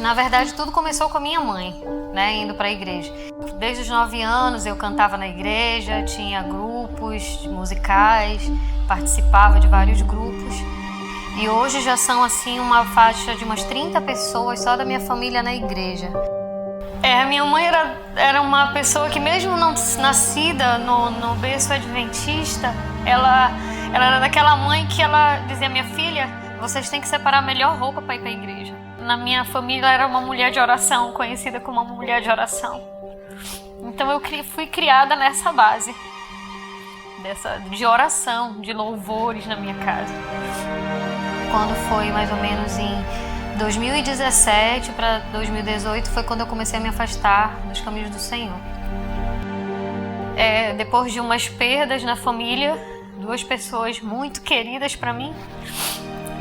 Na verdade, tudo começou com a minha mãe, né, indo para a igreja. Desde os 9 anos eu cantava na igreja, tinha grupos musicais, participava de vários grupos. E hoje já são assim uma faixa de umas 30 pessoas só da minha família na igreja. A minha mãe era uma pessoa que, mesmo não nascida no berço adventista, ela era daquela mãe que ela dizia: minha filha, vocês têm que separar a melhor roupa para ir para a igreja. Na minha família ela era uma mulher de oração, conhecida como uma mulher de oração. Então eu fui criada nessa base de oração, de louvores na minha casa. Quando foi mais ou menos em 2017 para 2018 foi quando eu comecei a me afastar dos caminhos do Senhor. Depois de umas perdas na família, 2 pessoas muito queridas para mim,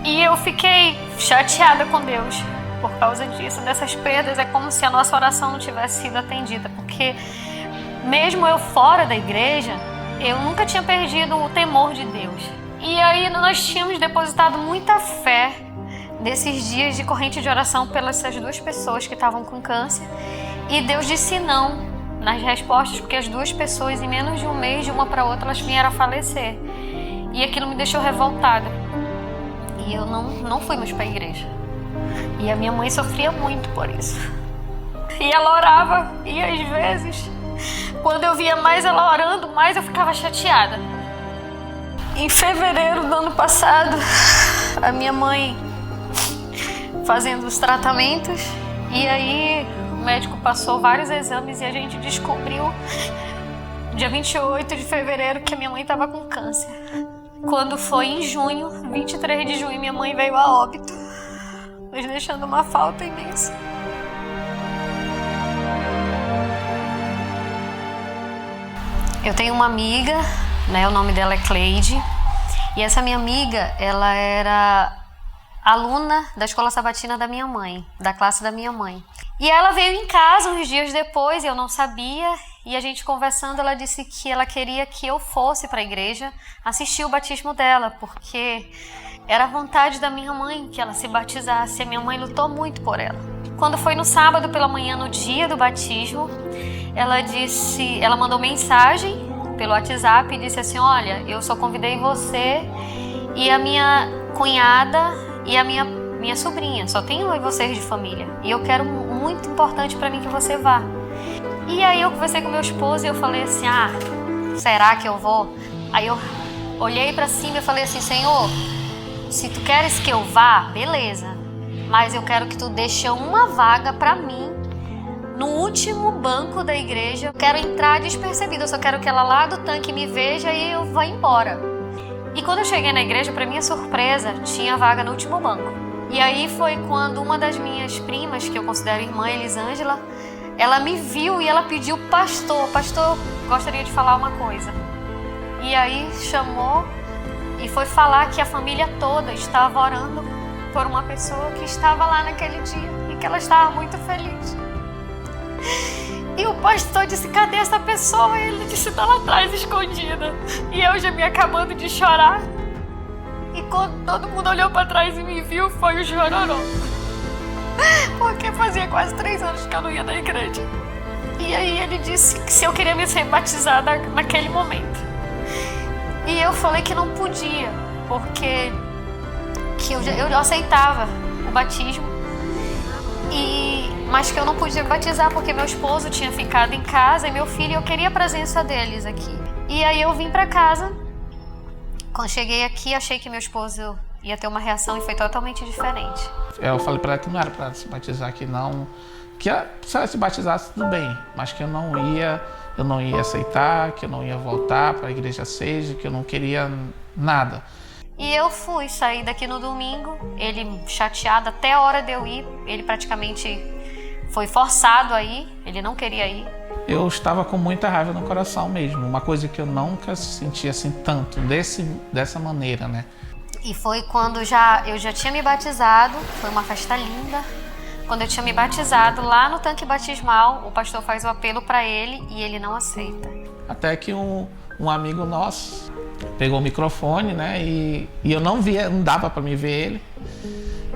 e eu fiquei chateada com Deus por causa disso, dessas perdas. É como se a nossa oração não tivesse sido atendida, porque mesmo eu fora da igreja, eu nunca tinha perdido o temor de Deus. E aí nós tínhamos depositado muita fé nesses dias de corrente de oração pelas essas 2 pessoas que estavam com câncer, e Deus disse não nas respostas, porque as 2 pessoas, em menos de um mês, de uma para outra, elas vieram a falecer. E aquilo me deixou revoltada. E eu não fui mais para a igreja. E a minha mãe sofria muito por isso. E ela orava, e às vezes, quando eu via mais ela orando, mais eu ficava chateada. Em fevereiro do ano passado, a minha mãe fazendo os tratamentos, e aí o médico passou vários exames e a gente descobriu, dia 28 de fevereiro, que a minha mãe estava com câncer. Quando foi em junho, 23 de junho, minha mãe veio a óbito, nos deixando uma falta imensa. Eu tenho uma amiga, né, o nome dela é Cleide, e essa minha amiga, ela era aluna da escola sabatina da minha mãe, da classe da minha mãe. E ela veio em casa uns dias depois, eu não sabia, e a gente conversando, ela disse que ela queria que eu fosse para a igreja assistir o batismo dela, porque era a vontade da minha mãe que ela se batizasse. A minha mãe lutou muito por ela. Quando foi no sábado pela manhã, no dia do batismo, ela mandou mensagem pelo WhatsApp e disse assim: olha, eu só convidei você e a minha cunhada e a minha sobrinha, só tenho eu e vocês de família, e eu quero, muito importante para mim que você vá. E aí eu conversei com meu esposo e eu falei assim: será que eu vou? Aí eu olhei para cima e falei assim: Senhor, se tu queres que eu vá, beleza, mas eu quero que tu deixe uma vaga para mim no último banco da igreja. Eu quero entrar despercebida, eu só quero que ela lá do tanque me veja e eu vá embora. E quando eu cheguei na igreja, para minha surpresa, tinha vaga no último banco. E aí foi quando uma das minhas primas, que eu considero irmã, Elisângela, ela me viu e ela pediu: pastor, gostaria de falar uma coisa. E aí chamou e foi falar que a família toda estava orando por uma pessoa que estava lá naquele dia e que ela estava muito feliz. E o pastor disse: cadê essa pessoa? E ele disse: tá lá atrás, escondida. E eu já me acabando de chorar. E quando todo mundo olhou para trás e me viu, foi o chororô. Porque fazia quase 3 anos que eu não ia na igreja. E aí ele disse que se eu queria me ser batizada naquele momento. E eu falei que não podia, porque que eu aceitava o batismo, mas que eu não podia batizar porque meu esposo tinha ficado em casa e meu filho, eu queria a presença deles aqui. E aí eu vim para casa. Quando cheguei aqui, achei que meu esposo ia ter uma reação e foi totalmente diferente. Eu falei para ela que não era para se batizar aqui, não. Que se ela se batizasse, tudo bem, mas que eu não ia aceitar, que eu não ia voltar para a igreja seja, que eu não queria nada. E eu saí daqui no domingo, ele chateado até a hora de eu ir, ele praticamente foi forçado a ir, ele não queria ir. Eu estava com muita raiva no coração mesmo, uma coisa que eu nunca senti assim tanto, dessa maneira, né? E foi quando eu já tinha me batizado, foi uma festa linda. Quando eu tinha me batizado, lá no tanque batismal, o pastor faz o apelo para ele e ele não aceita. Até que um amigo nosso pegou o microfone, né? E eu não dava para me ver ele.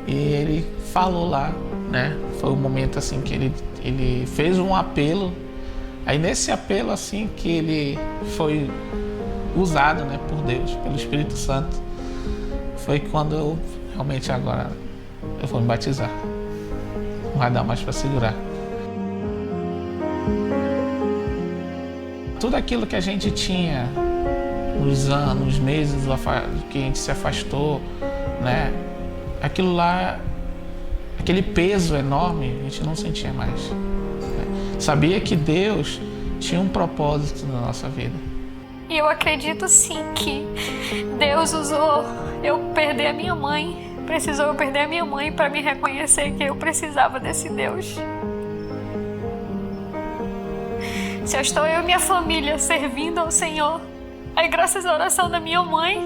E ele falou lá, né? Foi um momento assim que ele fez um apelo. Aí nesse apelo assim que ele foi usado, né, por Deus, pelo Espírito Santo, foi quando eu realmente agora eu vou me batizar. Não vai dar mais para segurar. Tudo aquilo que a gente tinha nos anos, nos meses que a gente se afastou, né? Aquilo lá, aquele peso enorme, a gente não sentia mais. Né? Sabia que Deus tinha um propósito na nossa vida. E eu acredito sim que Deus usou eu perder a minha mãe, precisou eu perder a minha mãe para me reconhecer que eu precisava desse Deus. Se eu estou eu e minha família servindo ao Senhor, é graças à oração da minha mãe,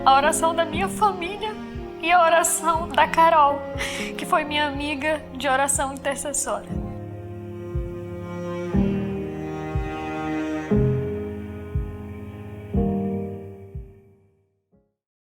a oração da minha família e a oração da Carol, que foi minha amiga de oração intercessória.